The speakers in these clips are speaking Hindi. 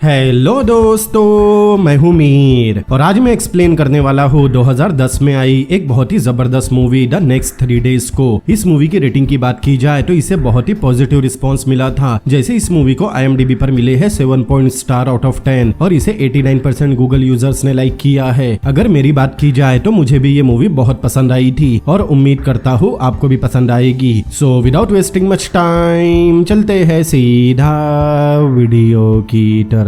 हेलो दोस्तों, मैं हूं मीर और आज मैं एक्सप्लेन करने वाला हूं 2010 में आई एक बहुत ही जबरदस्त मूवी द नेक्स्ट 3 डेज को। इस मूवी की रेटिंग की बात की जाए तो इसे बहुत ही पॉजिटिव रिस्पांस मिला था। जैसे इस मूवी को IMDb पर मिले हैं 7 स्टार आउट ऑफ 10 और इसे 89% गूगल यूजर्स ने लाइक किया है। अगर मेरी बात की जाए तो मुझे भी ये मूवी बहुत पसंद आई थी और उम्मीद करता हूँ आपको भी पसंद आएगी। So without wasting much time चलते हैं सीधा वीडियो की तरफ।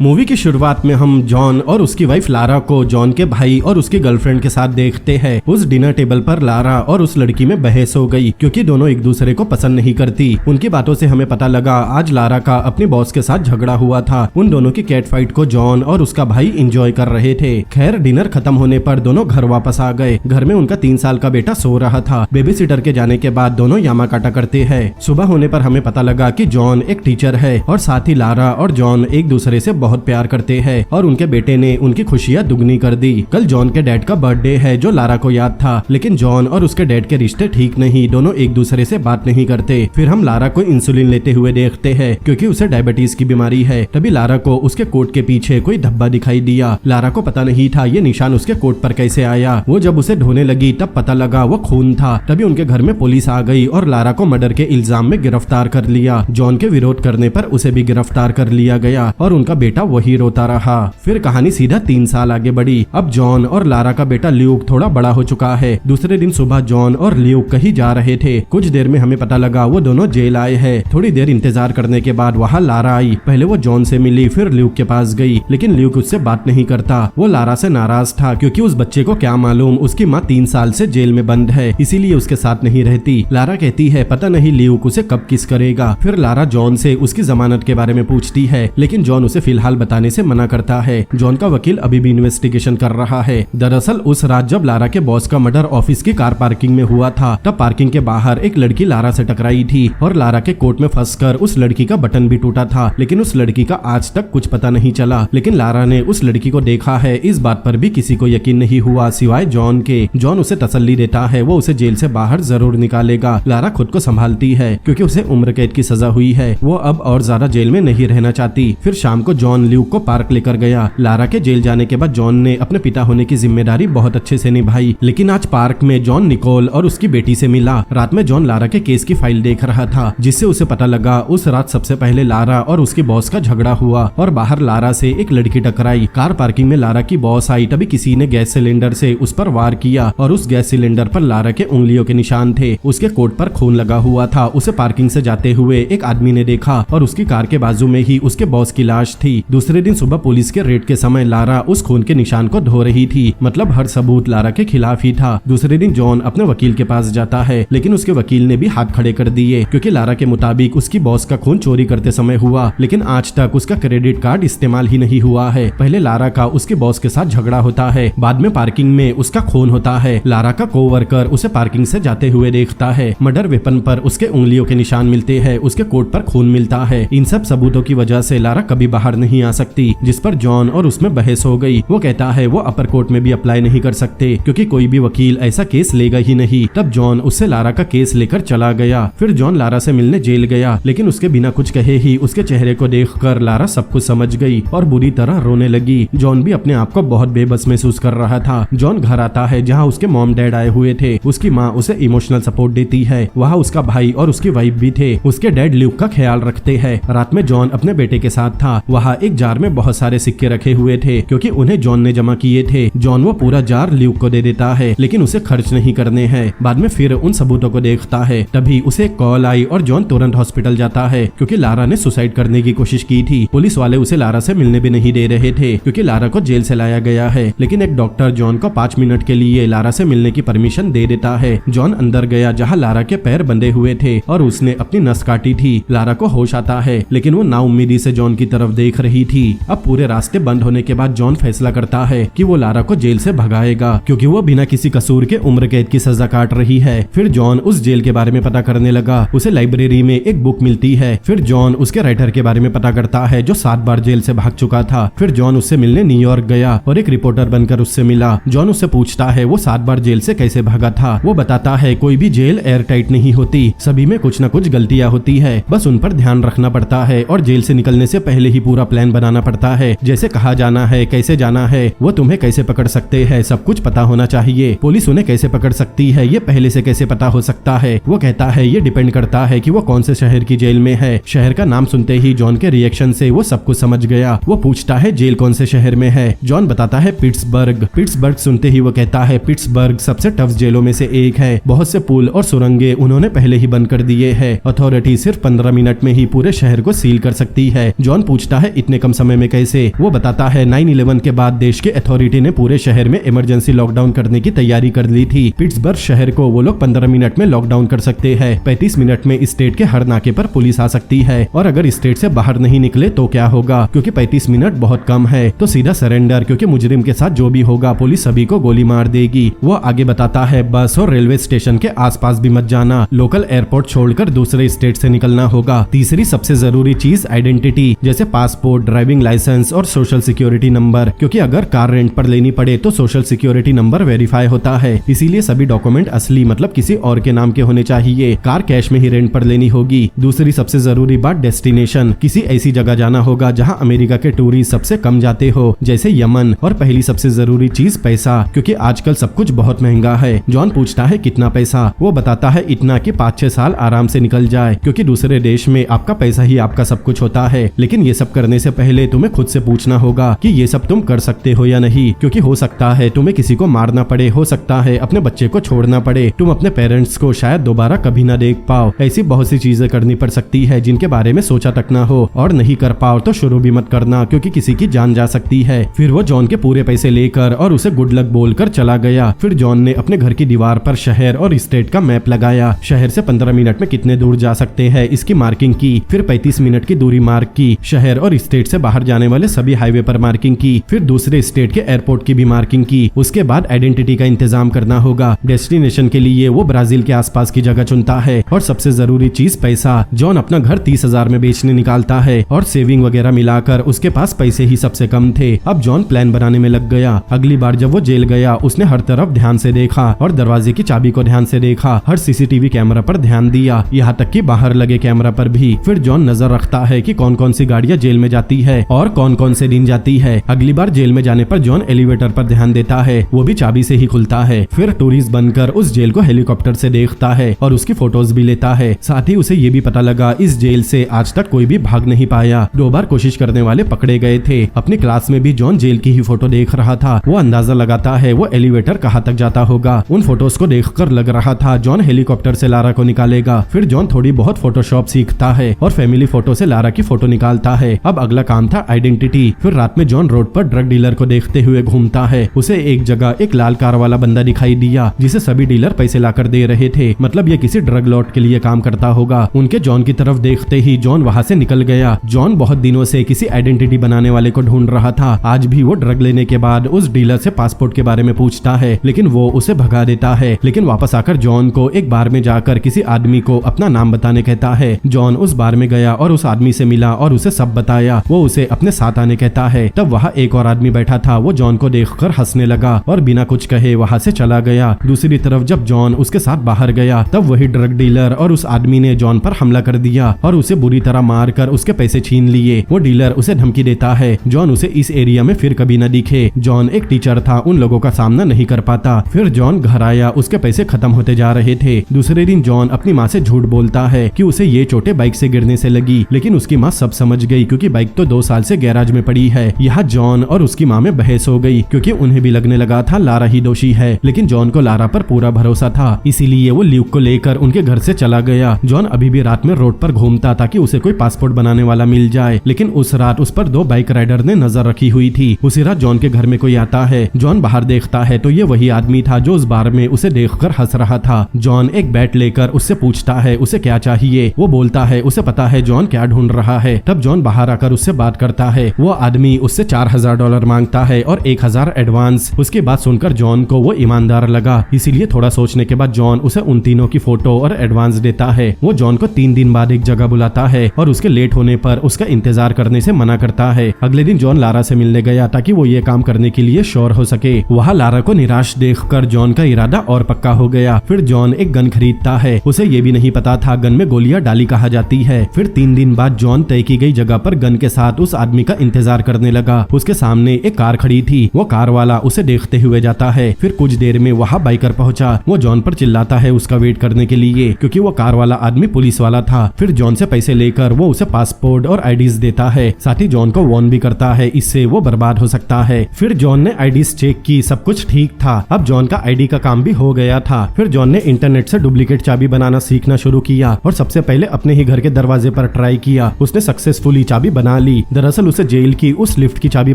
मूवी की शुरुआत में हम जॉन और उसकी वाइफ लारा को जॉन के भाई और उसकी गर्लफ्रेंड के साथ देखते हैं। उस डिनर टेबल पर लारा और उस लड़की में बहस हो गई क्योंकि दोनों एक दूसरे को पसंद नहीं करती। उनकी बातों से हमें पता लगा आज लारा का अपने बॉस के साथ झगड़ा हुआ था। उन दोनों की कैट फाइट को जॉन और उसका भाई एंजॉय कर रहे थे। खैर डिनर खत्म होने पर दोनों घर वापस आ गए। घर में उनका 3 साल का बेटा सो रहा था। बेबी सिटर के जाने के बाद दोनों यामाकाटा करते हैं। सुबह होने पर हमें पता लगा कि जॉन एक टीचर है और साथ ही लारा और जॉन एक दूसरे से बहुत प्यार करते हैं और उनके बेटे ने उनकी खुशियां दुगनी कर दी। कल जॉन के डैड का बर्थडे है जो लारा को याद था, लेकिन जॉन और उसके डैड के रिश्ते ठीक नहीं, दोनों एक दूसरे से बात नहीं करते। फिर हम लारा को इंसुलिन लेते हुए देखते हैं क्योंकि उसे डायबिटीज की बीमारी है। तभी लारा को उसके कोट के पीछे कोई धब्बा दिखाई दिया। लारा को पता नहीं था ये निशान उसके कोट पर कैसे आया। वो जब उसे धोने लगी तब पता लगा वो खून था। तभी उनके घर में पुलिस आ गई और लारा को मर्डर के इल्जाम में गिरफ्तार कर लिया। जॉन के विरोध करने पर उसे भी गिरफ्तार कर लिया गया और उनका बेटा वही रोता रहा। फिर कहानी सीधा 3 साल आगे बढ़ी। अब जॉन और लारा का बेटा ल्यूक थोड़ा बड़ा हो चुका है। दूसरे दिन सुबह जॉन और ल्यूक कहीं जा रहे थे। कुछ देर में हमें पता लगा वो दोनों जेल आए हैं। थोड़ी देर इंतजार करने के बाद वहाँ लारा आई। पहले वो जॉन से मिली, फिर ल्यूक के पास गई, लेकिन ल्यूक उससे बात नहीं करता। वो लारा से नाराज था क्योंकि उस बच्चे को क्या मालूम उसकी माँ 3 साल से जेल में बंद है, इसीलिए उसके साथ नहीं रहती। लारा कहती है पता नहीं ल्यूक उसे कब किस करेगा। फिर लारा जॉन से उसकी जमानत के बारे में पूछती है, लेकिन जॉन उसे फिलहाल बताने से मना करता है। जॉन का वकील अभी भी इन्वेस्टिगेशन कर रहा है। दरअसल उस रात जब लारा के बॉस का मर्डर ऑफिस की कार पार्किंग में हुआ था, तब पार्किंग के बाहर एक लड़की लारा से टकराई थी और लारा के कोट में फंसकर उस लड़की का बटन भी टूटा था, लेकिन उस लड़की का आज तक कुछ पता नहीं चला। लेकिन लारा ने उस लड़की को देखा है, इस बात पर भी किसी को यकीन नहीं हुआ सिवाय जॉन के। जॉन उसे तसल्ली देता है वो उसे जेल से बाहर जरूर निकालेगा। लारा खुद को संभालती है क्योंकि उसे उम्र कैद की सजा हुई है। वो अब और ज्यादा जेल में नहीं रहना चाहती। फिर शाम को जॉन ल्यूक को पार्क लेकर गया। लारा के जेल जाने के बाद जॉन ने अपने पिता होने की जिम्मेदारी बहुत अच्छे से निभाई। लेकिन आज पार्क में जॉन निकोल और उसकी बेटी से मिला। रात में जॉन लारा के केस की फाइल देख रहा था, जिससे उसे पता लगा उस रात सबसे पहले लारा और उसके बॉस का झगड़ा हुआ और बाहर लारा से एक लड़की टकराई। कार पार्किंग में लारा की बॉस आई, तभी किसी ने गैस सिलेंडर से उस पर वार किया और उस गैस सिलेंडर पर लारा के उंगलियों के निशान थे। उसके कोट पर खून लगा हुआ था। उसे पार्किंग से जाते हुए एक आदमी ने देखा और उसकी कार के बाजू में ही उसके बॉस की लाश थी। दूसरे दिन सुबह पुलिस के रेड के समय लारा उस खून के निशान को धो रही थी, मतलब हर सबूत लारा के खिलाफ ही था। दूसरे दिन जॉन अपने वकील के पास जाता है, लेकिन उसके वकील ने भी हाथ खड़े कर दिए क्योंकि लारा के मुताबिक उसकी बॉस का खून चोरी करते समय हुआ, लेकिन आज तक उसका क्रेडिट कार्ड इस्तेमाल ही नहीं हुआ है। पहले लारा का उसके बॉस के साथ झगड़ा होता है, बाद में पार्किंग में उसका खून होता है। लारा का कोवर्कर उसे पार्किंग से जाते हुए देखता है। मर्डर वेपन पर उसके उंगलियों के निशान मिलते हैं, उसके कोट पर खून मिलता है। इन सब सबूतों की वजह से लारा कभी बाहर नहीं आ सकती, जिस पर जॉन और उसमें बहस हो गई। वो कहता है वो अपर कोर्ट में भी अप्लाई नहीं कर सकते क्योंकि कोई भी वकील ऐसा केस लेगा ही नहीं। तब जॉन उससे लारा का केस लेकर चला गया। फिर जॉन लारा से मिलने जेल गया, लेकिन उसके बिना कुछ कहे ही उसके चेहरे को देखकर लारा सब कुछ समझ गई और बुरी तरह रोने लगी। जॉन भी अपने आप को बहुत बेबस महसूस कर रहा था। जॉन घर आता है जहाँ उसके मॉम डैड आए हुए थे। उसकी माँ उसे इमोशनल सपोर्ट देती है। वहाँ उसका भाई और उसकी वाइफ भी थे। उसके डैड ल्यूक का ख्याल रखते हैं। रात में जॉन अपने बेटे के साथ था। वहाँ एक जार में बहुत सारे सिक्के रखे हुए थे क्योंकि उन्हें जॉन ने जमा किए थे। जॉन वो पूरा जार ल्यूक को दे देता है, लेकिन उसे खर्च नहीं करने हैं। बाद में फिर उन सबूतों को देखता है, तभी उसे एक कॉल आई और जॉन तुरंत हॉस्पिटल जाता है क्योंकि लारा ने सुसाइड करने की कोशिश की थी। पुलिस वाले उसे लारा से मिलने भी नहीं दे रहे थे क्योंकि लारा को जेल से लाया गया है, लेकिन एक डॉक्टर जॉन को 5 मिनट के लिए लारा से मिलने की परमिशन दे देता है। जॉन अंदर गया जहाँ लारा के पैर बंधे हुए थे और उसने अपनी नस काटी थी। लारा को होश आता है, लेकिन वो नाउम्मीदी से जॉन की तरफ देख रही थी। अब पूरे रास्ते बंद होने के बाद जॉन फैसला करता है कि वो लारा को जेल से भगाएगा, क्योंकि वो बिना किसी कसूर के उम्र कैद की सजा काट रही है। फिर जॉन उस जेल के बारे में पता करने लगा। उसे लाइब्रेरी में एक बुक मिलती है। फिर जॉन उसके राइटर के बारे में पता करता है जो 7 बार जेल से भाग चुका था। फिर जॉन उससे मिलने न्यूयॉर्क गया और एक रिपोर्टर बनकर उससे मिला। जॉन उससे पूछता है वो 7 बार जेल से कैसे भागा था। वो बताता है कोई भी जेल एयर टाइट नहीं होती, सभी में कुछ न कुछ गलतियां होती है, बस उन पर ध्यान रखना पड़ता है और जेल से निकलने से पहले ही पूरा प्लान बनाना पड़ता है, जैसे कहाँ जाना है, कैसे जाना है, वो तुम्हें कैसे पकड़ सकते हैं, सब कुछ पता होना चाहिए। पुलिस उन्हें कैसे पकड़ सकती है ये पहले से कैसे पता हो सकता है। वो कहता है ये डिपेंड करता है कि वो कौन से शहर की जेल में है। शहर का नाम सुनते ही जॉन के रिएक्शन से वो सब कुछ समझ गया। वो पूछता है जेल कौन से शहर में है। जॉन बताता है पिट्सबर्ग। पिट्सबर्ग सुनते ही वो कहता है पिट्सबर्ग सबसे टफ जेलों में से एक है। बहुत से पुल और सुरंगें उन्होंने पहले ही बंद कर दिए हैं। अथॉरिटी सिर्फ 15 मिनट में ही पूरे शहर को सील कर सकती है। जॉन पूछता है इतने कम समय में कैसे। वो बताता है 9/11 के बाद देश के अथॉरिटी ने पूरे शहर में इमरजेंसी लॉकडाउन करने की तैयारी कर ली थी। पिट्सबर्ग शहर को वो लोग 15 मिनट में लॉकडाउन कर सकते हैं। 35 मिनट में स्टेट के हर नाके पर पुलिस आ सकती है और अगर स्टेट से बाहर नहीं निकले तो क्या होगा, क्योंकि 35 मिनट बहुत कम है, तो सीधा सरेंडर, क्योंकि मुजरिम के साथ जो भी होगा पुलिस सभी को गोली मार देगी। वो आगे बताता है बस और रेलवे स्टेशन के आसपास भी मत जाना, लोकल एयरपोर्ट छोड़कर दूसरे स्टेट से निकलना होगा। तीसरी सबसे जरूरी चीज आइडेंटिटी, जैसे पासपोर्ट, ड्राइविंग लाइसेंस और सोशल सिक्योरिटी नंबर, क्योंकि अगर कार रेंट पर लेनी पड़े तो सोशल सिक्योरिटी नंबर वेरीफाई होता है, इसीलिए सभी डॉक्यूमेंट असली मतलब किसी और के नाम के होने चाहिए। कार कैश में ही रेंट पर लेनी होगी। दूसरी सबसे जरूरी बात डेस्टिनेशन, किसी ऐसी जगह जाना होगा जहां अमेरिका के टूरिस्ट सबसे कम जाते हो, जैसे यमन। और पहली सबसे जरूरी चीज पैसा, क्योंकि आजकल सब कुछ बहुत महंगा है। जॉन पूछता है कितना पैसा। वो बताता है इतना कि 5-6 साल आराम से निकल जाए, क्योंकि दूसरे देश में आपका पैसा ही आपका सब कुछ होता है। लेकिन ये सब करने से पहले तुम्हें खुद से पूछना होगा कि ये सब तुम कर सकते हो या नहीं, क्योंकि हो सकता है तुम्हें किसी को मारना पड़े, हो सकता है अपने बच्चे को छोड़ना पड़े, तुम अपने पेरेंट्स को शायद दोबारा कभी ना देख पाओ। ऐसी बहुत सी चीजें करनी पड़ सकती है जिनके बारे में सोचा तक ना हो, और नहीं कर पाओ तो शुरू भी मत करना, क्योंकि किसी की जान जा सकती है। फिर वो जॉन के पूरे पैसे लेकर और उसे गुड लक बोलकर चला गया। फिर जॉन ने अपने घर की दीवार पर शहर और स्टेट का मैप लगाया। शहर से 15 मिनट में कितने दूर जा सकते हैं इसकी मार्किंग की। फिर 35 मिनट की दूरी मार्क की। शहर और स्टेट से बाहर जाने वाले सभी हाईवे पर मार्किंग की। फिर दूसरे स्टेट के एयरपोर्ट की भी मार्किंग की। उसके बाद आइडेंटिटी का इंतजाम करना होगा। डेस्टिनेशन के लिए वो ब्राजील के आसपास की जगह चुनता है। और सबसे जरूरी चीज पैसा। जॉन अपना घर 30,000 में बेचने निकालता है और सेविंग वगैरह मिलाकर उसके पास पैसे ही सबसे कम थे। अब जॉन प्लान बनाने में लग गया। अगली बार जब वो जेल गया उसने हर तरफ ध्यान से देखा और दरवाजे की चाबी को ध्यान से देखा। हर सीसीटीवी कैमरा पर ध्यान दिया, यहाँ तक कि बाहर लगे कैमरा पर भी। फिर जॉन नजर रखता है कि कौन कौन सी गाड़ियां जेल में जाती है और कौन कौन से दिन जाती है। अगली बार जेल में जाने पर जॉन एलिवेटर पर ध्यान देता है, वो भी चाबी से ही खुलता है। फिर टूरिस्ट बनकर उस जेल को हेलीकॉप्टर से देखता है और उसकी फोटोज भी लेता है। साथ ही उसे ये भी पता लगा इस जेल से आज तक कोई भी भाग नहीं पाया। 2 बार कोशिश करने वाले पकड़े गए थे। अपनी क्लास में भी जॉन जेल की ही फोटो देख रहा था। वो अंदाजा लगाता है वो एलिवेटर कहाँ तक जाता होगा। उन फोटोज को देखकर लग रहा था जॉन हेलीकॉप्टर से लारा को निकालेगा। फिर जॉन थोड़ी बहुत फोटोशॉप सीखता है और फैमिली फोटो से लारा की फोटो निकालता है। अब अगला काम था आइडेंटिटी। फिर रात में जॉन रोड पर ड्रग डीलर को देखते हुए घूमता है। उसे एक जगह एक लाल कार वाला बंदा दिखाई दिया जिसे सभी डीलर पैसे लाकर दे रहे थे, मतलब ये किसी ड्रग लॉट के लिए काम करता होगा। उनके जॉन की तरफ देखते ही जॉन वहाँ से निकल गया। जॉन बहुत दिनों से किसी आइडेंटिटी बनाने वाले को ढूंढ रहा था। आज भी वो ड्रग लेने के बाद उस डीलर से पासपोर्ट के बारे में पूछता है, लेकिन वो उसे भगा देता है। लेकिन वापस आकर जॉन को एक बार में जाकर किसी आदमी को अपना नाम बताने कहता है। जॉन उस बार में गया और उस आदमी से मिला और उसे सब बताया। वो उसे अपने साथ आने कहता है। तब वहाँ एक और आदमी बैठा था। वो जॉन को देखकर हंसने लगा और बिना कुछ कहे वहाँ से चला गया। दूसरी तरफ जब जॉन उसके साथ बाहर गया तब वही ड्रग डीलर और उस आदमी ने जॉन पर हमला कर दिया और उसे बुरी तरह मारकर उसके पैसे छीन लिए। वो डीलर उसे धमकी देता है जॉन उसे इस एरिया में फिर कभी न दिखे। जॉन एक टीचर था, उन लोगों का सामना नहीं कर पाता। फिर जॉन घर आया, उसके पैसे खत्म होते जा रहे थे। दूसरे दिन जॉन अपनी माँ से झूठ बोलता है कि उसे ये चोटें बाइक से गिरने से लगी, लेकिन उसकी माँ सब समझ गई क्योंकि बाइक तो 2 साल से गैराज में पड़ी है। यहाँ जॉन और उसकी माँ में बहस हो गई क्योंकि उन्हें भी लगने लगा था लारा ही दोषी है, लेकिन जॉन को लारा पर पूरा भरोसा था, इसीलिए वो ल्यूक को लेकर उनके घर से चला गया। जॉन अभी भी रात में रोड पर घूमता ताकि उसे कोई पासपोर्ट बनाने वाला मिल जाए, लेकिन उस रात उस पर 2 बाइक राइडर ने नजर रखी हुई थी। उसी रात जॉन के घर में कोई आता है। जॉन बाहर देखता है तो ये वही आदमी था जो उस बार में उसे देखकर हंस रहा था। जॉन एक बैट लेकर उससे पूछता है उसे क्या चाहिए। वो बोलता है उसे पता है जॉन क्या ढूंढ रहा है। तब जॉन बाहर आकर उससे बात करता है। वो आदमी उससे $4000 मांगता है और 1000 एडवांस। उसकी बात सुनकर जॉन को वो ईमानदार लगा, इसीलिए थोड़ा सोचने के बाद जॉन उसे उन तीनों की फोटो और एडवांस देता है। वो जॉन को 3 दिन बाद एक जगह बुलाता है और उसके लेट होने पर उसका इंतजार करने से मना करता है। अगले दिन जॉन लारा से मिलने गया ताकि वो ये काम करने के लिए श्योर हो सके। वहाँ लारा को निराश देखकर जॉन का इरादा और पक्का हो गया। फिर जॉन एक गन खरीदता है। उसे ये भी नहीं पता था गन में गोलियां डाली कहा जाती है। फिर 3 दिन बाद जॉन तय की गई जगह पर गन के साथ उस आदमी का इंतजार करने लगा। उसके सामने एक कार खड़ी थी। वो कार वाला उसे देखते हुए जाता है। फिर कुछ देर में वहाँ बाइकर पहुंचा। वो जॉन पर चिल्लाता है उसका वेट करने के लिए, क्योंकि वो कार वाला आदमी पुलिस वाला था। फिर जॉन से पैसे लेकर वो उसे पासपोर्ट और आईडीज देता है। साथ ही जॉन को वार्न भी करता है इससे वो बर्बाद हो सकता है। फिर जॉन ने आईडीज चेक की, सब कुछ ठीक था। अब जॉन का आईडी का काम भी हो गया था। फिर जॉन ने इंटरनेट से डुप्लीकेट चाबी बनाना सीखना शुरू किया और सबसे पहले अपने ही घर के दरवाजे पर ट्राई किया। उसने सक्सेसफुली चाबी बना ली। दरअसल उसे जेल की उस लिफ्ट की चाबी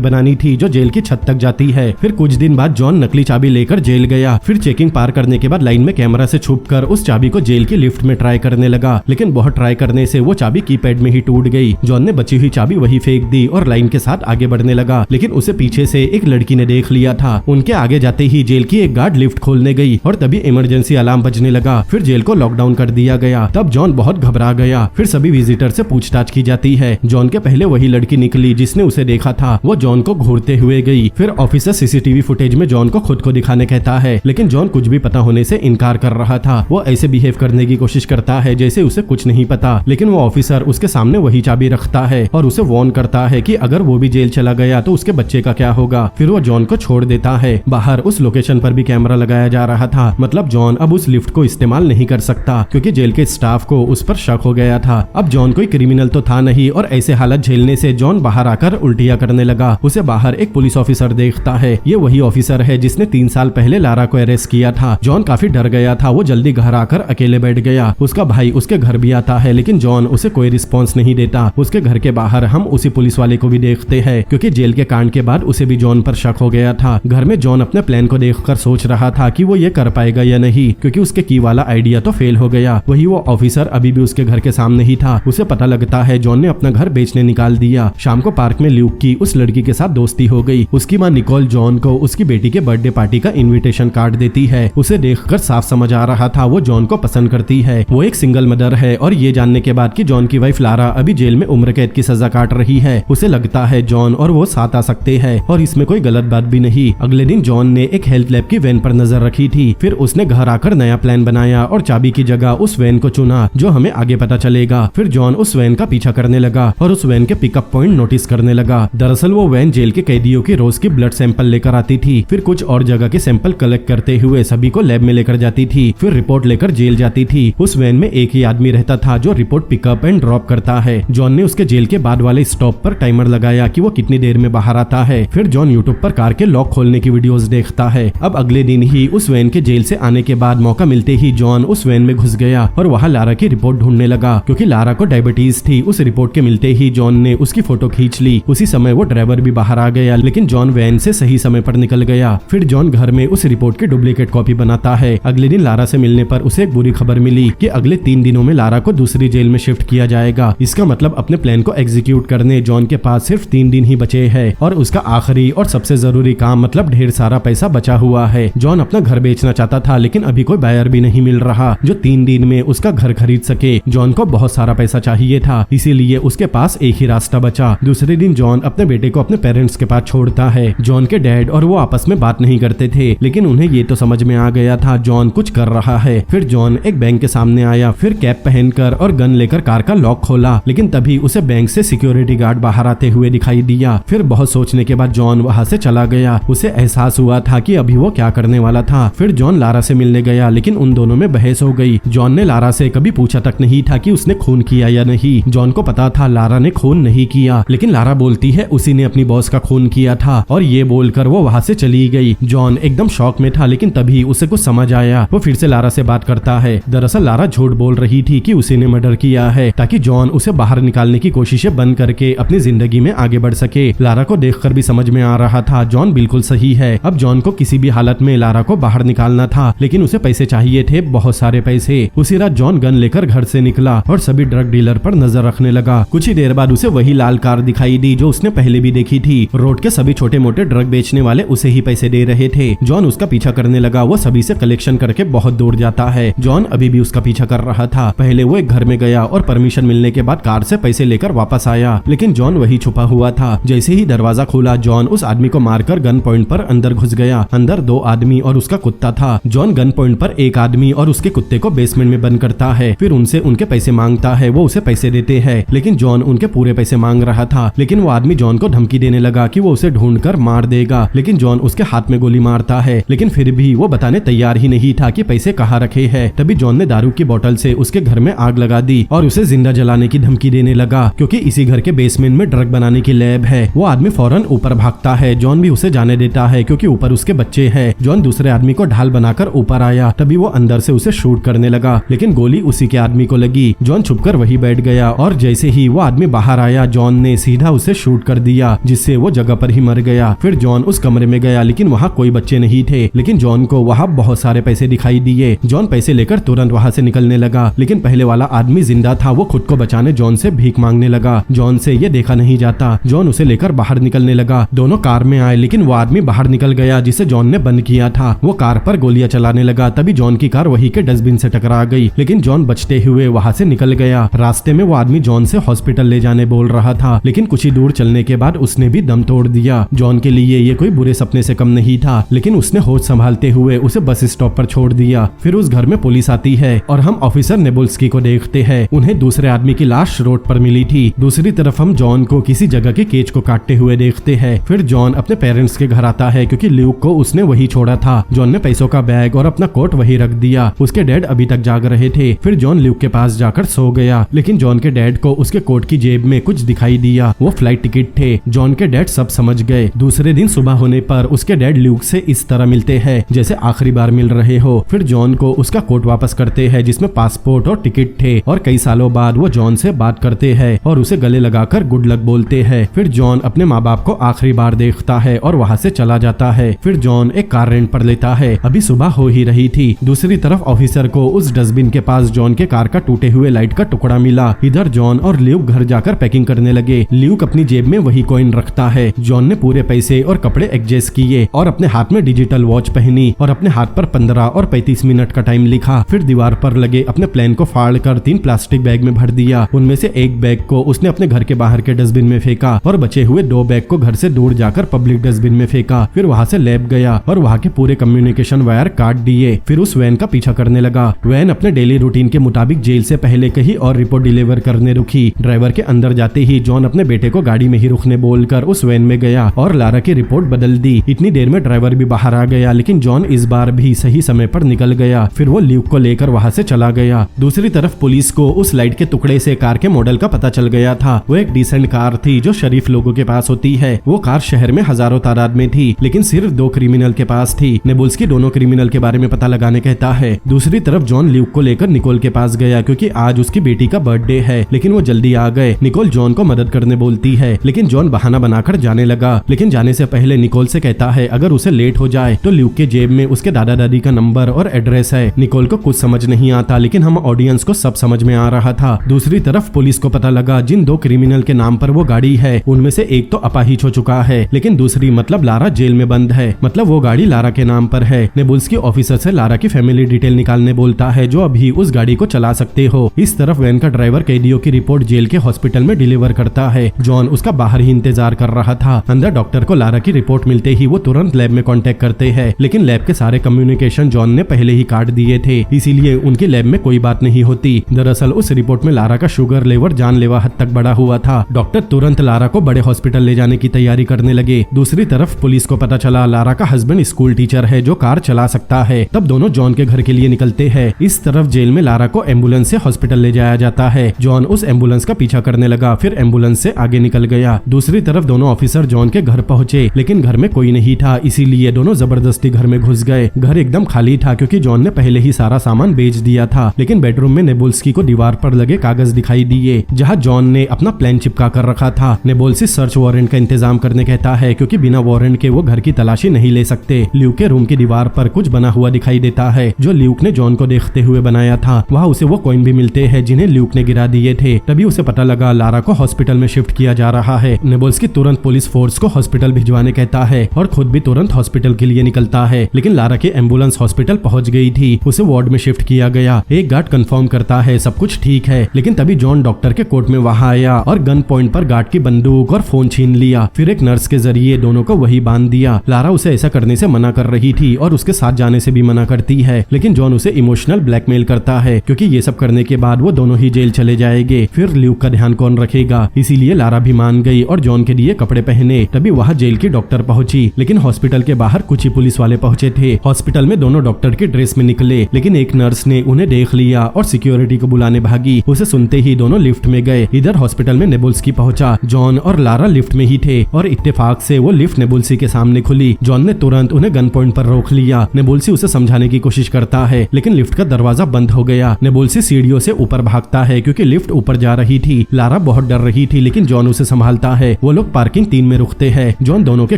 बनानी थी जो जेल की छत तक जाती है। फिर कुछ दिन बाद जॉन नकली चाबी लेकर जेल गया। फिर चेकिंग पार करने के बाद लाइन में कैमरा से छुपकर उस चाबी को जेल की लिफ्ट में ट्राई करने लगा, लेकिन बहुत ट्राई करने से वो चाबी कीपैड में ही टूट गई। जॉन ने बची हुई चाबी वही फेंक दी और लाइन के साथ आगे बढ़ने लगा, लेकिन उसे पीछे से एक लड़की ने देख लिया था। उनके आगे जाते ही जेल की एक गार्ड लिफ्ट खोलने गई और तभी इमरजेंसी अलार्म बजने लगा। फिर जेल को लॉकडाउन कर दिया गया। तब जॉन बहुत घबरा गया। फिर सभी विजिटर से पूछताछ की जाती है। जॉन के पहले वही लड़की निकली जिसने उसे देखा था। वो जॉन को घूरते हुए गई। फिर ऑफिसर सीसीटीवी फुटेज में जॉन को खुद को दिखाने कहता है, लेकिन जॉन कुछ भी पता होने से इनकार कर रहा था। वो ऐसे बिहेव करने की कोशिश करता है जैसे उसे कुछ नहीं पता, लेकिन वो ऑफिसर उसके सामने वही चाबी रखता है और उसे वार्न करता है कि अगर वो भी जेल चला गया तो उसके बच्चे का क्या होगा। फिर वो जॉन को छोड़ देता है। बाहर उस लोकेशन पर भी कैमरा लगाया जा रहा था, मतलब जॉन अब उस लिफ्ट को इस्तेमाल नहीं कर सकता क्योंकि जेल के स्टाफ को उस पर शक हो गया था। अब जॉन कोई क्रिमिनल तो था नहीं और ऐसे हालत झेलने से जॉन बाहर आकर उल्टियां करने लगा। उसे बाहर एक पुलिस ऑफिसर देखता है। ये वही ऑफिसर है जिसने 3 साल पहले लारा को अरेस्ट किया था। जॉन काफी डर गया था। वो जल्दी घर आकर अकेले बैठ गया। उसका भाई उसके घर भी आता है, लेकिन जॉन उसे कोई रिस्पॉन्स नहीं देता। उसके घर के बाहर हम उसी पुलिस वाले को भी देखते हैं, क्योंकि जेल के कांड के बाद उसे भी जॉन पर शक हो गया था। घर में जॉन अपने प्लान को देखकर सोच रहा था कि वो ये कर पाएगा या नहीं, क्योंकि उसके की वाला आइडिया तो फेल हो गया। वही वो ऑफिसर अभी भी उसके घर के सामने ही था। उसे पता लगता है जॉन ने अपना घर बेचने निकाल दिया। शाम को पार्क में ल्यूक की उस लड़की के साथ दोस्ती हो गई। उसकी माँ निकोल जॉन को उसकी बेटी के बर्थडे पार्टी का इनविटेशन कार्ड देती है। उसे देखकर साफ समझ आ रहा था वो जॉन को पसंद करती है। वो एक सिंगल मदर है और ये जानने के बाद कि जॉन की वाइफ लारा अभी जेल में उम्र कैद की सजा काट रही है, उसे लगता है जॉन और वो साथ आ सकते हैं और इसमें कोई गलत बात भी नहीं। अगले दिन जॉन ने एक हेल्थ लैब की वैन पर नजर रखी थी। फिर उसने घर आकर नया प्लान बनाया और चाबी की जगह उस वैन को चुना जो हमें आगे पता चलेगा। फिर जॉन उस वैन का पीछा करने लगा और उस वैन के पिकअप पॉइंट नोटिस करने लगा। दरअसल वो वैन जेल के कैदियों की रोज की ब्लड सैंपल लेकर आती थी। फिर कुछ और जगह के सैंपल कलेक्ट करते हुए सभी को लैब में लेकर जाती थी। फिर रिपोर्ट लेकर जेल जाती थी। उस वैन में एक ही आदमी रहता था जो रिपोर्ट पिकअप एंड ड्रॉप करता है। जॉन ने उसके जेल के बाद वाले स्टॉप पर टाइमर लगाया कि वो कितनी देर में बाहर आता है। फिर जॉन यूट्यूब पर कार के लॉक खोलने की वीडियोस देखता है। अब अगले दिन ही उस वैन के जेल से आने के बाद मौका मिलते ही जॉन उस वैन में घुस गया और वहाँ लारा की रिपोर्ट ढूंढने लगा, क्योंकि लारा को डायबिटीज थी। उस रिपोर्ट के मिलते ही जॉन ने उसकी फोटो खींच ली। उसी समय वो ड्राइवर भी बाहर आ गया, लेकिन जॉन वैन से सही समय पर निकल गया। फिर जॉन घर में उस रिपोर्ट की डुप्लीकेट कॉपी बनाता है। अगले दिन लारा से मिलने पर उसे एक बुरी खबर मिली कि अगले 3 दिनों में लारा को दूसरी जेल में शिफ्ट किया जाएगा। इसका मतलब अपने प्लान को एग्जीक्यूट करने जॉन के पास सिर्फ 3 दिन ही बचे हैं और उसका आखिरी और सबसे जरूरी काम मतलब ढेर सारा पैसा बचा हुआ है। जॉन अपना घर बेचना चाहता था, लेकिन अभी कोई बायर भी नहीं मिल रहा जो 3 दिन में उसका घर खरीद सके। जॉन को बहुत सारा पैसा चाहिए था, इसीलिए उसके पास एक ही रास्ता बचा। दूसरे दिन जॉन अपने बेटे को अपने पेरेंट्स के पास छोड़ता है। जॉन के डैड और वो आपस में बात नहीं करते थे, लेकिन उन्हें ये तो समझ में आ गया था जॉन कुछ कर रहा है। फिर जॉन एक बैंक के सामने आया। फिर कैप पहनकर और गन लेकर कार का लॉक खोला, लेकिन तभी उसे बैंक से सिक्योरिटी गार्ड बाहर आते हुए दिखाई दिया। फिर बहुत सोचने के बाद जॉन वहाँ से चला गया। उसे एहसास हुआ था कि अभी वो क्या करने वाला था। फिर जॉन लारा से मिलने गया, लेकिन उन दोनों में बहस हो गई। जॉन ने लारा से कभी पूछा तक नहीं था कि उसने खून किया या नहीं। जॉन को पता था लारा ने खून नहीं किया, लेकिन लारा बोलती है उसी ने अपनी बॉस का खून किया था और ये बोलकर वो वहाँ से चली गई। जॉन एकदम शॉक में था, लेकिन तभी उसे कुछ समझ आया। वो फिर से लारा से बात करता है। दरअसल लारा झूठ बोल रही थी कि उसी ने मर्डर किया है, ताकि जॉन उसे बाहर निकालने की कोशिशें बंद करके अपनी जिंदगी में आगे बढ़ सके। लारा को देखकर भी समझ में आ रहा था जॉन बिल्कुल सही है। अब जॉन को किसी भी हालत में लारा को बाहर निकालना था, लेकिन उसे पैसे चाहिए थे, बहुत सारे पैसे। उसी रात जॉन गन लेकर घर से निकला और सभी ड्रग डीलर पर नजर रखने लगा। कुछ ही देर बाद उसे उसे वही लाल कार दिखाई दी जो उसने पहले भी देखी थी। रोड के सभी छोटे मोटे ड्रग बेचने वाले उसे ही पैसे दे रहे थे। जॉन उसका पीछा करने लगा। वो सभी से कलेक्शन करके बहुत दूर जाता है। जॉन अभी भी उसका पीछा कर रहा था। पहले वो एक घर में गया और परमिशन मिलने के बाद कार से पैसे लेकर वापस आया, लेकिन जॉन वही छुपा हुआ था। जैसे ही दरवाजा खुला, जॉन उस आदमी को मारकर गन पॉइंट पर अंदर घुस गया। अंदर 2 आदमी और उसका कुत्ता था। जॉन गन पॉइंट पर एक आदमी और उसके कुत्ते को बेसमेंट में बंद करता है, फिर उनसे उनके पैसे मांगता है। वो उसे पैसे देते हैं, लेकिन जॉन उनके पूरे पैसे मांग रहा था। लेकिन वो आदमी जॉन को धमकी देने लगा कि वो उसे ढूंढकर मार देगा, लेकिन जॉन उसके हाथ में गोली मारता है। लेकिन फिर भी वो बताने तैयार ही नहीं था कि पैसे कहाँ रखे हैं। तभी जॉन ने दारू की बोतल से उसके घर में आग लगा दी और उसे जिंदा जलाने की धमकी देने लगा, क्योंकि इसी घर के बेसमेंट में ड्रग बनाने की लैब है। वो आदमी फौरन ऊपर भागता है। जॉन भी उसे जाने देता है क्योंकि ऊपर उसके बच्चे हैं। जॉन दूसरे आदमी को ढाल बनाकर ऊपर आया। तभी वो अंदर से उसे शूट करने लगा, लेकिन गोली उसी के आदमी को लगी। जॉन छुपकर वही बैठ गया और जैसे ही वो आदमी बाहर आया, जॉन ने सीधा उसे शूट कर दिया, जिससे वो जगह पर ही मर गया। फिर जॉन उस कमरे में गया, लेकिन वहाँ कोई बच्चे नहीं थे। लेकिन जॉन को वहाँ बहुत सारे पैसे दिखाई दिए। जॉन पैसे लेकर तुरंत वहाँ से निकलने लगा, लेकिन पहले वाला आदमी जिंदा था। वो खुद को बचाने जॉन से भीख मांगने लगा। जॉन से ये देखा नहीं जाता। जॉन उसे लेकर बाहर निकलने लगा। दोनों कार में आए, लेकिन वो आदमी बाहर निकल गया जिसे जॉन ने बंद किया था। वो कार पर गोलियां चलाने लगा। तभी जॉन की कार वही के डस्टबिन से टकरा गई, लेकिन जॉन बचते हुए वहाँ से निकल गया। रास्ते में वो आदमी जॉन से हॉस्पिटल ले जाने बोल रहा था, लेकिन कुछ ही दूर चलने के बाद उसने भी दम तोड़ दिया। जॉन के लिए ये कोई बुरे सपने से कम नहीं था, लेकिन उसने होश संभालते हुए उसे बस स्टॉप पर छोड़ दिया। फिर उस घर में पुलिस आती है और हम ऑफिसर नेबुल्स्की को देखते हैं। उन्हें दूसरे आदमी की लाश रोड पर मिली थी। दूसरी तरफ हम जॉन को किसी जगह के केज को काटते हुए देखते हैं। फिर जॉन अपने पेरेंट्स के घर आता है, क्योंकि ल्यूक को उसने वही छोड़ा था। जॉन ने पैसों का बैग और अपना कोट वही रख दिया। उसके डैड अभी तक जाग रहे थे। फिर जॉन ल्यूक के पास जाकर सो गया, लेकिन जॉन के डैड को उसके कोट की जेब में कुछ दिखाई दिया। वो फ्लाइट टिकट थे। जॉन के डैड सब समझ गए। दूसरे दिन सुबह होने पर उसके डैड ल्यूक से इस तरह मिलते हैं जैसे आखिरी बार मिल रहे हो। फिर जॉन को उसका कोट वापस करते हैं, जिसमें पासपोर्ट और टिकट थे। और कई सालों बाद वो जॉन से बात करते हैं और उसे गले लगाकर गुड लक बोलते हैं। फिर जॉन अपने माँ बाप को आखिरी बार देखता है और वहाँ से चला जाता है। फिर जॉन एक कार रेंट पर लेता है। अभी सुबह हो ही रही थी। दूसरी तरफ ऑफिसर को उस डस्टबिन के पास जॉन के कार का टूटे हुए लाइट का टुकड़ा मिला। इधर जॉन और ल्यूक घर जाकर पैकिंग करने लगे। ल्यूक अपनी जेब में वही कॉइन रखता है। जॉन ने पूरे पैसे और कपड़े एडजस्ट किए और अपने हाथ में डिजिटल वॉच पहनी और अपने हाथ पर 15 और 35 मिनट का टाइम लिखा। फिर दीवार पर लगे अपने प्लान को फाड़ कर 3 प्लास्टिक बैग में भर दिया। उनमें से एक बैग को उसने अपने घर के बाहर के डस्टबिन में फेंका और बचे हुए 2 बैग को घर से दूर जाकर पब्लिक डस्टबिन में फेंका। फिर वहाँ से लैब गया और वहाँ के पूरे कम्युनिकेशन वायर काट दिए। फिर उस वैन का पीछा करने लगा। वैन अपने डेली रूटीन के मुताबिक जेल से पहले कहीं और रिपोर्ट डिलीवर करने रुकी। ड्राइवर के अंदर जाते ही जॉन अपने बेटे को गाड़ी में ही रुकने बोलकर उस वैन में गया और लारा की रिपोर्ट बदल दी। इतनी देर में ड्राइवर भी बाहर आ गया, लेकिन जॉन इस बार भी सही समय पर निकल गया। फिर वो ल्यूक को लेकर वहाँ से चला गया। दूसरी तरफ पुलिस को उस लाइट के टुकड़े से कार के मॉडल का पता चल गया था। वो एक डिसेंट कार थी जो शरीफ लोगों के पास होती है। वो कार शहर में हजारों तादाद में थी, लेकिन सिर्फ 2 क्रिमिनल के पास थी। नेबुल्स्की दोनों क्रिमिनल के बारे में पता लगाने कहता है। दूसरी तरफ जॉन ल्यूक को लेकर निकोल के पास गया, क्योंकि आज उसकी बेटी का बर्थडे है, लेकिन वो जल्दी आ गए। निकोल जॉन को मदद करने बोलती है, लेकिन जॉन बहाना बनाकर जाने लगा। लेकिन जाने से पहले निकोल से कहता है अगर उसे लेट हो जाए तो ल्यूक के जेब में उसके दादा दादी का नंबर और एड्रेस है। निकोल को कुछ समझ नहीं आता, लेकिन हम ऑडियंस को सब समझ में आ रहा था। दूसरी तरफ पुलिस को पता लगा जिन 2 क्रिमिनल के नाम पर वो गाड़ी है, उनमें से एक तो अपाहिज हो चुका है, लेकिन दूसरी मतलब लारा जेल में बंद है। मतलब वो गाड़ी लारा के नाम पर है। नेबुल्स्की ऑफिसर से लारा की फैमिली डिटेल निकालने बोलता है, जो अभी उस गाड़ी को चला सकते हो। इस तरफ वैन का ड्राइवर कैदियों की रिपोर्ट जेल के हॉस्पिटल में डिलीवर करता है। जॉन उसका बाहर ही इंतजार कर रहा था। अंदर डॉक्टर को लारा की रिपोर्ट मिलते ही वो तुरंत लैब में कांटेक्ट करते हैं, लेकिन लैब के सारे कम्युनिकेशन जॉन ने पहले ही काट दिए थे, इसीलिए उनकी लैब में कोई बात नहीं होती। दरअसल उस रिपोर्ट में लारा का शुगर लेवल जानलेवा हद तक बढ़ा हुआ था। डॉक्टर तुरंत लारा को बड़े हॉस्पिटल ले जाने की तैयारी करने लगे। दूसरी तरफ पुलिस को पता चला लारा का हस्बैंड स्कूल टीचर है जो कार चला सकता है। तब दोनों जॉन के घर के लिए निकलते हैं। इस तरफ जेल में लारा को एम्बुलेंस से हॉस्पिटल ले जाया जाता है। जॉन उस एम्बुलेंस का पीछा करने लगा, फिर एम्बुलेंस से आगे निकल गया। दूसरी तरफ दोनों ऑफिसर जॉन के घर पहुंचे, लेकिन घर में कोई नहीं था, इसीलिए दोनों जबरदस्ती घर में घुस गए। घर एकदम खाली था, क्योंकि जॉन ने पहले ही सारा सामान बेच दिया था। लेकिन बेडरूम में नेबुल्स्की को दीवार पर लगे कागज दिखाई दिए, जहाँ जॉन ने अपना प्लान चिपका कर रखा था। नेबुल्स्की सर्च वारंट का इंतजाम करने कहता है, क्योंकि बिना वारंट के वो घर की तलाशी नहीं ले सकते। ल्यूक के रूम की दीवार पर कुछ बना हुआ दिखाई देता है, जो ल्यूक ने जॉन को देखते हुए बनाया था। वहाँ उसे वो कॉइन भी मिलते हैं जिन्हें ल्यूक ने गिरा दिए थे। तभी उसे पता लगा लारा लारा को हॉस्पिटल में शिफ्ट किया जा रहा है। नेबुल्स्की तुरंत पुलिस फोर्स को हॉस्पिटल भिजवाने कहता है और खुद भी तुरंत हॉस्पिटल के लिए निकलता है, लेकिन लारा की एम्बुलेंस हॉस्पिटल पहुंच गई थी। उसे वार्ड में शिफ्ट किया गया। एक गार्ड कंफर्म करता है सब कुछ ठीक है, लेकिन तभी जॉन डॉक्टर के कोट में वहां आया और गन पॉइंट पर गार्ड की बंदूक और फोन छीन लिया। फिर एक नर्स के जरिए दोनों को वही बांध दिया। लारा उसे ऐसा करने से मना कर रही थी और उसके साथ जाने से भी मना करती है, लेकिन जॉन उसे इमोशनल ब्लैकमेल करता है क्योंकि ये सब करने के बाद वो दोनों ही जेल चले जाएंगे। फिर ल्यूक का ध्यान कौन रखेगा, इसीलिए लारा भी मान गई और जॉन के लिए कपड़े पहने। तभी वहाँ जेल की डॉक्टर पहुंची, लेकिन हॉस्पिटल के बाहर कुछ ही पुलिस वाले पहुंचे थे। हॉस्पिटल में दोनों डॉक्टर की ड्रेस में निकले, लेकिन एक नर्स ने उन्हें देख लिया और सिक्योरिटी को बुलाने भागी। उसे सुनते ही दोनों लिफ्ट में गए। इधर हॉस्पिटल में नेबुल्स्की पहुंचा। जॉन और लारा लिफ्ट में ही थे और इत्तेफाक से वो लिफ्ट नेबुल्स्की के सामने खुली। जॉन ने तुरंत उन्हें गन पॉइंट पर रोक लिया। नेबुल्स्की उसे समझाने की कोशिश करता है, लेकिन लिफ्ट का दरवाजा बंद हो गया। नेबुल्स्की सीढ़ियों से ऊपर भागता है क्योंकि लिफ्ट ऊपर जा रही थी। लारा बहुत डर रही थी, लेकिन जॉन उसे संभालता है। वो लोग पार्किंग 3 में रुकते हैं। जॉन दोनों के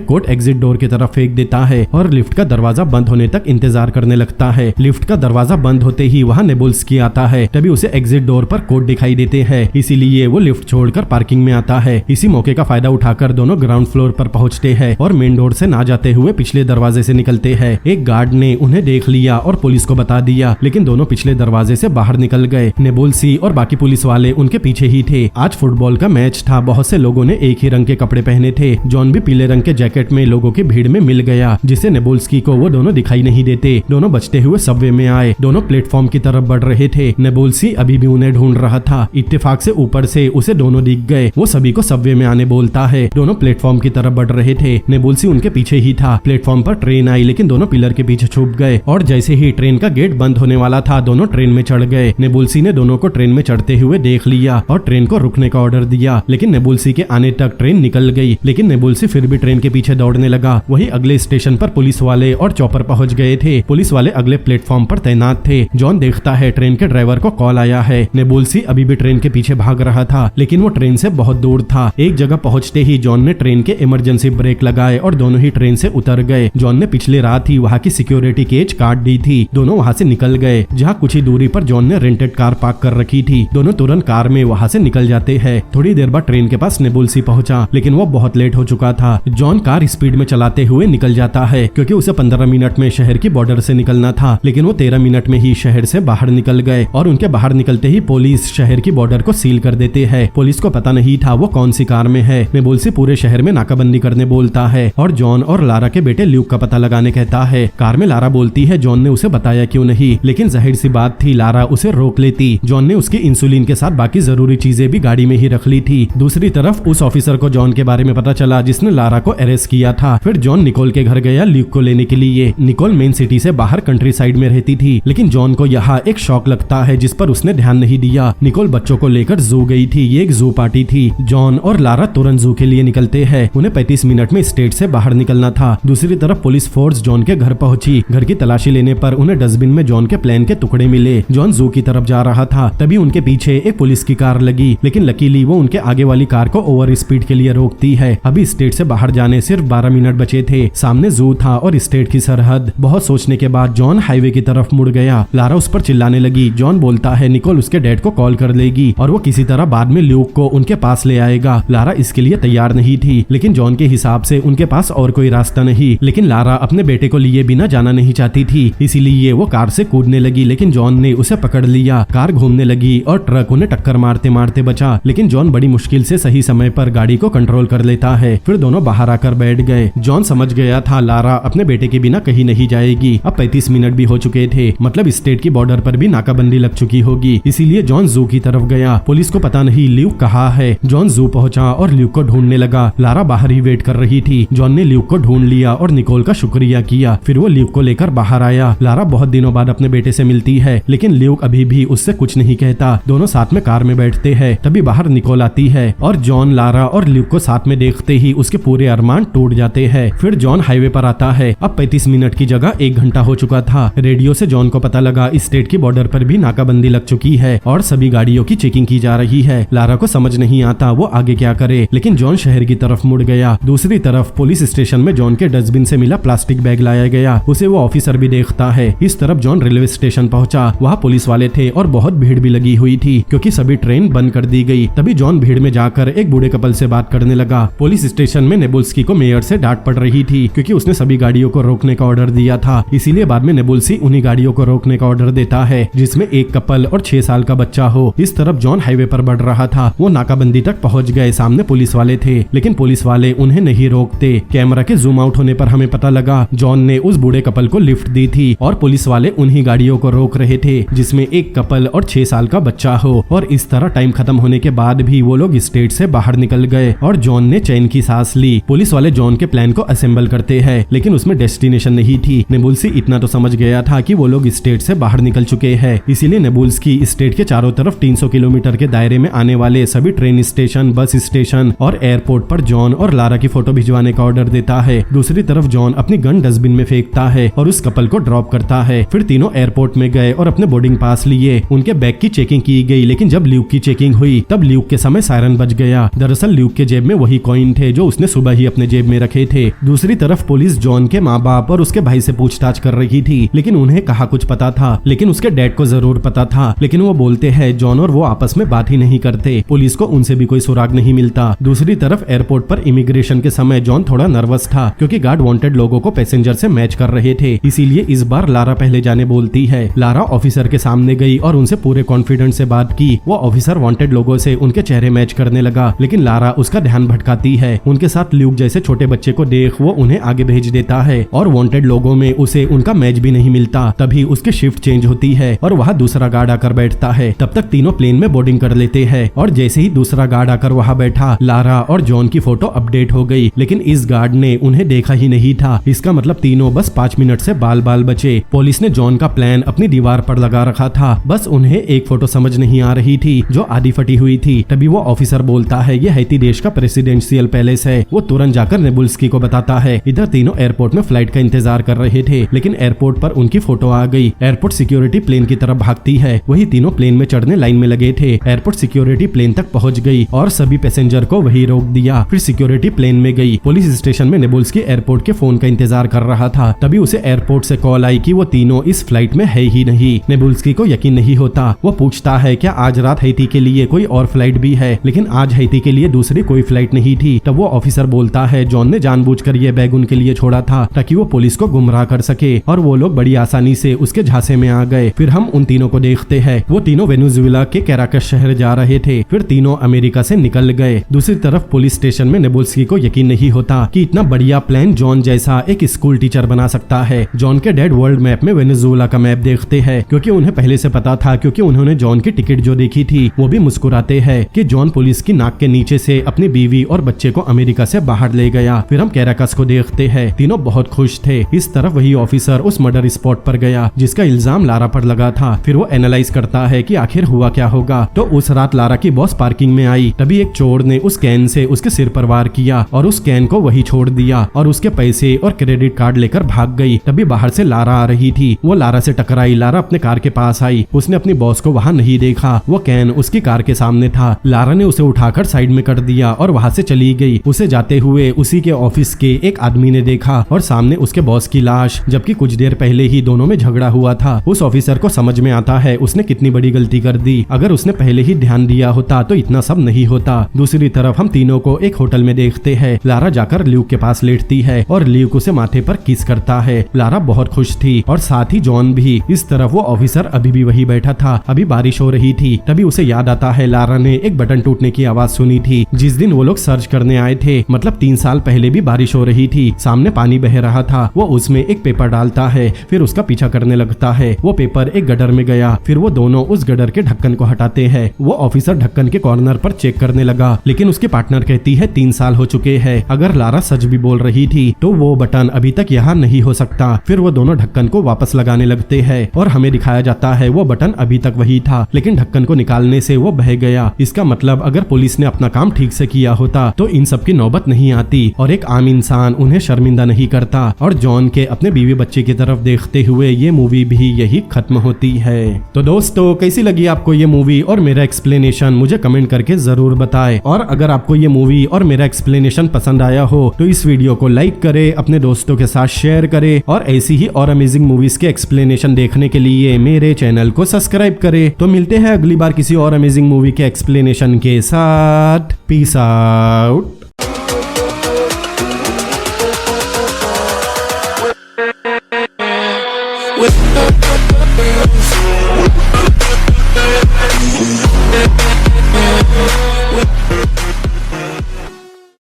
कोट एग्जिट डोर की तरफ फेंक देता है और लिफ्ट का दरवाजा बंद होने तक इंतजार करने लगता है। लिफ्ट का दरवाजा बंद होते ही वहाँ नेबुल्स्की आता है। तभी उसे एग्जिट डोर पर कोट दिखाई देते हैं, इसीलिए वो लिफ्ट छोड़कर पार्किंग में आता है। इसी मौके का फायदा उठाकर दोनों ग्राउंड फ्लोर पर पहुंचते हैं और मेन डोर से ना जाते हुए पिछले दरवाजे से निकलते हैं। एक गार्ड ने उन्हें देख लिया और पुलिस को बता दिया, लेकिन दोनों पिछले दरवाजे से बाहर निकल गए। नेबुल्स्की और बाकी पुलिस वाले उनके पीछे ही थे। आज फुटबॉल का मैच था। बहुत से लोगों ने एक ही रंग के कपड़े पहने थे। जॉन भी पीले रंग के जैकेट में लोगों की भीड़ में मिल गया, जिससे नेबुल्स्की को वो दोनों दिखाई नहीं देते। दोनों बचते हुए सबवे में आए। दोनों प्लेटफॉर्म की तरफ बढ़ रहे थे। नेबुल्स्की अभी भी उन्हें ढूंढ रहा था। इत्तेफाक से ऊपर से उसे दोनों दिख गए। वो सभी को सबवे में आने बोलता है। दोनों प्लेटफॉर्म की तरफ बढ़ रहे थे। नेबुल्स्की उनके पीछे ही था। प्लेटफॉर्म पर ट्रेन आई, लेकिन दोनों पिलर के पीछे छुप गए और जैसे ही ट्रेन का गेट बंद होने वाला था, दोनों ट्रेन में चढ़ गए। नेबुल्स्की ने दोनों को ट्रेन में चढ़ते हुए देख लिया और ट्रेन को रुकने का ऑर्डर दिया, लेकिन नेबुल्स्की के आने तक ट्रेन निकल गई। लेकिन नेबुल्स्की फिर भी ट्रेन के पीछे दौड़ने लगा। वहीं अगले स्टेशन पर पुलिस वाले और चॉपर पहुंच गए थे। पुलिस वाले अगले प्लेटफॉर्म पर तैनात थे। जॉन देखता है ट्रेन के ड्राइवर को कॉल आया है। नेबुल्स्की अभी भी ट्रेन के पीछे भाग रहा था, लेकिन वो ट्रेन से बहुत दूर था। एक जगह पहुंचते ही जॉन ने ट्रेन के इमरजेंसी ब्रेक लगाए और दोनों ही ट्रेन से उतर गए। जॉन ने पिछली रात ही वहाँ की सिक्योरिटी केज काट दी थी। दोनों वहाँ से निकल गए। जहाँ कुछ ही दूरी पर जॉन ने रेंटेड कार पार्क कर रखी थी। दोनों तुरंत कार में वहाँ से निकल जाते हैं। थोड़ी देर बाद ट्रेन के पास नेबुल्स्की पहुंचा, लेकिन वो बहुत लेट हो चुका था। जॉन कार स्पीड में चलाते हुए निकल जाता है क्योंकि उसे 15 मिनट में शहर की बॉर्डर से निकलना था, लेकिन वो 13 मिनट में ही शहर से बाहर निकल गए और उनके बाहर निकलते ही पुलिस शहर की बॉर्डर को सील कर देते हैं। पुलिस को पता नहीं था वो कौन सी कार में है। नेबुल्स्की पूरे शहर में नाकाबंदी करने बोलता है और जॉन और लारा के बेटे ल्यूक का पता लगाने कहता है। कार में लारा बोलती है जॉन ने उसे बताया क्यों नहीं, लेकिन जाहिर सी बात थी लारा उसे रोक लेती। जॉन ने उसकी इंसुलिन के साथ बाकी जरूरी चीजें भी गाड़ी में ही रख ली थी। दूसरी तरफ उस ऑफिसर को जॉन के बारे में पता चला जिसने लारा को अरेस्ट किया था। फिर जॉन निकोल के घर गया ल्यूक को लेने के लिए। निकोल मेन सिटी से बाहर कंट्री साइड में रहती थी, लेकिन जॉन को यहाँ एक शौक लगता है जिस पर उसने ध्यान नहीं दिया। निकोल बच्चों को लेकर जू गई थी। ये एक जू पार्टी थी। जॉन और लारा तुरंत जू के लिए निकलते हैं। उन्हें 35 मिनट में स्टेट से बाहर निकलना था। दूसरी तरफ पुलिस फोर्स जॉन के घर पहुंची। घर की तलाशी लेने पर उन्हें डस्टबिन में जॉन के प्लेन के टुकड़े मिले। जॉन जू की तरफ जा रहा था, तभी उनके पीछे एक पुलिस की कार लगी, लेकिन लकीली वो उनके आगे वाली कार को ओवर स्पीड के लिए रोकती है। अभी स्टेट से बाहर जाने सिर्फ 12 मिनट बचे थे। सामने जू था और स्टेट की सरहद। बहुत सोचने के बाद जॉन हाईवे की तरफ मुड़ गया। लारा उस पर चिल्लाने लगी। जॉन बोलता है निकोल उसके डैड को कॉल कर लेगी और वो किसी तरह बाद में ल्यूक को उनके पास ले आएगा। लारा इसके लिए तैयार नहीं थी, लेकिन जॉन के हिसाब से उनके पास और कोई रास्ता नहीं। लेकिन लारा अपने बेटे को लिए बिना जाना नहीं चाहती थी, इसीलिए वो कार से कूदने लगी, लेकिन जॉन ने उसे पकड़ लिया। कार घूमने लगी और ट्रक उन्हें टक्कर मारते मारते बचा, लेकिन जॉन बड़ी मुश्किल से सही समय पर गाड़ी को कंट्रोल कर लेता है। फिर दोनों बाहर आकर बैठ गए। जॉन समझ गया था लारा अपने बेटे के बिना कहीं नहीं जाएगी। अब 35 मिनट भी हो चुके थे, मतलब स्टेट की बॉर्डर पर भी नाकाबंदी लग चुकी होगी, इसीलिए जॉन जू की तरफ गया। पुलिस को पता नहीं ल्यूक कहाँ है। जॉन जू पहुंचा और ल्यूक को ढूंढने लगा। लारा बाहर ही वेट कर रही थी। जॉन ने ल्यूक को ढूंढ लिया और निकोल का शुक्रिया किया। फिर वो ल्यूक को लेकर बाहर आया। लारा बहुत दिनों बाद अपने बेटे से मिलती है, लेकिन ल्यूक अभी भी उससे कुछ नहीं कहता। दोनों साथ में कार में बैठते हैं। तभी बाहर निकोल आती है और जॉन, लारा और ल्यूक को साथ में देखते ही उसके पूरे अरमान टूट जाते हैं। फिर जॉन हाईवे पर आता है। अब 35 मिनट की जगह 1 घंटा हो चुका था। रेडियो से जॉन को पता लगा स्टेट की बॉर्डर पर भी नाकाबंदी लग चुकी है और सभी गाड़ियों की चेकिंग की जा रही है। लारा को समझ नहीं आता वो आगे क्या करे, लेकिन जॉन शहर की तरफ मुड़ गया। दूसरी तरफ पुलिस स्टेशन में जॉन के डस्टबिन से मिला प्लास्टिक बैग लाया गया। उसे वो ऑफिसर भी देखता है। इस तरफ जॉन रेलवे स्टेशन पहुंचा। वहाँ पुलिस वाले थे और बहुत भीड़ भी लगी हुई थी क्योंकि सभी ट्रेन बंद कर दी गई। तभी जॉन भीड़ में जाकर एक बूढ़े कपल से बात करने लगा। पुलिस स्टेशन में नेबुल्स्की को मेयर से डांट पड़ रही थी क्योंकि उसने सभी गाड़ियों को रोकने का ऑर्डर दिया था। इसीलिए बाद में नेबुल्सी उन्हीं गाड़ियों को रोकने का ऑर्डर देता है जिसमें एक कपल और 6 साल का बच्चा हो। इस तरफ जॉन हाईवे पर बढ़ रहा था। वो नाकाबंदी तक पहुंच गए। सामने पुलिस वाले थे लेकिन पुलिस वाले उन्हें नहीं रोकते। कैमरा के जूम आउट होने पर हमें पता लगा जॉन ने उस बूढ़े कपल को लिफ्ट दी थी और पुलिस वाले उन्हीं गाड़ियों को रोक रहे थे जिसमें एक कपल और 6 साल का बच्चा हो। और इस तरह टाइम खत्म होने के बाद भी वो लोग स्टेट से बाहर निकल गए और जॉन ने चैन की सांस ली। पुलिस वाले जॉन के प्लान को असेंबल करते हैं लेकिन उसमें डेस्टिनेशन नहीं थी। नेबुल्सी इतना तो समझ गया था कि वो लोग स्टेट से बाहर निकल चुके हैं। इसीलिए नेबुल्स्की स्टेट के चारों तरफ 300 किलोमीटर के दायरे में आने वाले सभी ट्रेन स्टेशन, बस स्टेशन और एयरपोर्ट पर जॉन और लारा की फोटो भिजवाने का ऑर्डर देता है। दूसरी तरफ जॉन अपनी गन डस्टबिन में फेंकता है और उस कपल को ड्रॉप करता है। फिर तीनों एयरपोर्ट में गए और अपने बोर्डिंग पास लिए। उनके बैग की चेकिंग की गई लेकिन जब ल्यूक की चेकिंग हुई तब ल्यूक के समय सायरन बज गया। दरअसल ल्यूक के जेब में वही कॉइन थे जो उसने सुबह ही अपने जेब में रखे थे। दूसरी तरफ पुलिस जॉन के माँ बाप और उसके भाई से पूछताछ कर रही थी लेकिन उन्हें कहाँ कुछ पता था, लेकिन उसके डैड को जरूर पता था। लेकिन वो बोलते हैं जॉन और वो आपस में बात ही नहीं करते। पुलिस को उनसे भी कोई सुराग नहीं मिलता। दूसरी तरफ एयरपोर्ट पर इमिग्रेशन के समय जॉन थोड़ा नर्वस था क्योंकि गार्ड वांटेड लोगों को पैसेंजर से मैच कर रहे थे। इसीलिए इस बार लारा पहले जाने बोलती है। लारा ऑफिसर के सामने गई और उनसे पूरे कॉन्फिडेंस से बात की। वो ऑफिसर वांटेड लोगों से उनके चेहरे मैच करने लगा लेकिन लारा उसका ध्यान भटकाती है। उनके साथ ल्यूक जैसे छोटे बच्चे को देख वो उन्हें आगे भेज देता है और वांटेड लोगों में उसे उनका मैच भी नहीं मिलता। तभी उसकी शिफ्ट चेंज होती है और वहाँ दूसरा गार्ड आकर बैठता है। तब तक तीनों प्लेन में बोर्डिंग कर लेते हैं और जैसे ही दूसरा गार्ड आकर वहाँ बैठा लारा और जॉन की फोटो अपडेट हो गई लेकिन इस गार्ड ने उन्हें देखा ही नहीं था। इसका मतलब तीनों बस 5 मिनट से बाल बाल बचे। पुलिस ने जॉन का प्लान अपनी दीवार पर लगा रखा था, बस उन्हें एक फोटो समझ नहीं आ रही थी जो आधी फटी हुई थी। तभी वो ऑफिसर बोलता है ये हैती देश का प्रेसिडेंशियल पैलेस है। वो तुरंत जाकर नेबुल्स्की को बताता है। इधर तीनों एयरपोर्ट में फ्लाइट का इंतजार कर रहे थे लेकिन एयरपोर्ट पर उनकी फोटो आ गई। एयरपोर्ट सिक्योरिटी प्लेन की तरफ भागती है। वही तीनों प्लेन में चढ़ने लाइन में लगे थे। एयरपोर्ट सिक्योरिटी प्लेन तक पहुंच गई और सभी पैसेंजर को वही रोक दिया। फिर सिक्योरिटी प्लेन में गई। पुलिस स्टेशन में नेबुल्स्की एयरपोर्ट के फोन का इंतजार कर रहा था। तभी उसे एयरपोर्ट से कॉल आई कि वो तीनों इस फ्लाइट में है ही नहीं। नेबुल्स्की को यकीन नहीं होता। वो पूछता है क्या आज रात हैती के लिए कोई और फ्लाइट भी है, लेकिन आज हैती के लिए दूसरी कोई फ्लाइट नहीं थी। तब वो ऑफिसर बोलता है जॉन ने जानबूझकर ये बैग उनके लिए छोड़ा था ताकि वो पुलिस को गुमराह कर सके और वो लोग बड़ी आसानी से उसके झांसे में आ गए। फिर हम उन तीनों को देखते हैं। वो तीनों वेनेजुएला के कैराकस शहर जा रहे थे। फिर तीनों अमेरिका से निकल गए। दूसरी तरफ पुलिस स्टेशन में नेबुल्स्की को यकीन नहीं होता कि इतना बढ़िया प्लान जॉन जैसा एक स्कूल टीचर बना सकता है। जॉन के डैड वर्ल्ड मैप में वेनेजुएला का मैप देखते हैं क्योंकि उन्हें पहले से पता था, क्योंकि उन्होंने जॉन की टिकट जो देखी थी। वो भी मुस्कुराते हैं कि जॉन पुलिस की नाक के नीचे से अपनी बीवी और बच्चे को अमेरिका से बाहर ले गया। फिर हम कैराकस को देखते हैं। तीनों बहुत खुश थे। इस तरफ वही ऑफिसर उस मर्डर स्पॉट पर गया जिसका इल्जाम लारा पर लगा था। फिर वो एनालाइज करता है कि आखिर हुआ क्या होगा। तो उस रात लारा की बॉस पार्किंग में आई। तभी एक चोर ने उस कैन से उसके सिर पर वार किया और उस कैन को वही छोड़ दिया और उसके पैसे और क्रेडिट कार्ड लेकर भाग गई। तभी बाहर से लारा आ रही थी। वो लारा से टकराई। लारा अपने कार के पास आई। उसने अपनी बॉस को वहाँ नहीं देखा। वो कैन उसकी कार के सामने था। लारा ने उसे उठाकर साइड में कर दिया और वहाँ से चली गई। उसे जाते हुए उसी के ऑफिस के एक आदमी ने देखा और सामने उसके बॉस की लाश, जबकि कुछ देर पहले ही दोनों में झगड़ा हुआ था। उस ऑफिसर को समझ में आता है उसने कितनी बड़ी गलती कर दी। अगर उसने पहले ही ध्यान दिया होता तो इतना सब नहीं होता। दूसरी तरफ हम तीनों को एक होटल में देखते हैं। लारा जाकर ल्यूक के पास लेटती है और ल्यूक उसे माथे पर किस करता है। लारा बहुत खुश थी और साथ ही जॉन भी। इस तरफ वो ऑफिसर अभी भी वही बैठा था। अभी बारिश हो रही थी। तभी उसे याद आता है लारा ने एक बटन टूटने की आवाज सुनी थी जिस दिन वो लोग सर्च करने आए थे। मतलब 3 साल पहले भी बारिश हो रही थी। सामने पानी बह रहा था। वो उसमें एक पेपर डालता है, फिर उसका पीछा करने लगता है। वो पेपर एक गटर में गया। फिर वो दोनों उस गटर के ढक्कन को हटाते हैं। वो ऑफिसर ढक्कन के कॉर्नर पर चेक करने लगा लेकिन उसकी पार्टनर कहती है 3 साल हो चुके हैं। अगर लारा सच भी बोल रही थी तो वो बटन अभी तक यहाँ नहीं हो सकता। फिर वो दोनों ढक्कन को वापस लगाने लगते हैं और हमें दिखाया जाता है वो बटन अभी तक वही था लेकिन ढक्कन को निकालने से वो बह गया। इसका मतलब अगर पुलिस ने अपना काम ठीक से किया होता तो इन सब की नौबत नहीं आती और एक आम इंसान उन्हें शर्मिंदा नहीं करता। और जॉन के अपने बीवी बच्चे की तरफ देखते हुए ये मूवी भी यही खत्म होती है। तो दोस्तों कैसी लगी आपको ये मूवी और मेरा एक्सप्लेनेशन मुझे कमेंट करके जरूर बताएं। और अगर आपको ये मूवी और मेरा एक्सप्लेनेशन पसंद आया हो तो इस वीडियो को लाइक करे, अपने दोस्तों के साथ शेयर करे और ऐसी ही और अमेजिंग मूवीज के एक्सप्लेनेशन देखने के लिए मेरे चैनल को सब्सक्राइब करे। तो मिलते हैं अगली बार किसी और अमेजिंग मूवी के एक्सप्लेनेशन के साथ। Peace out.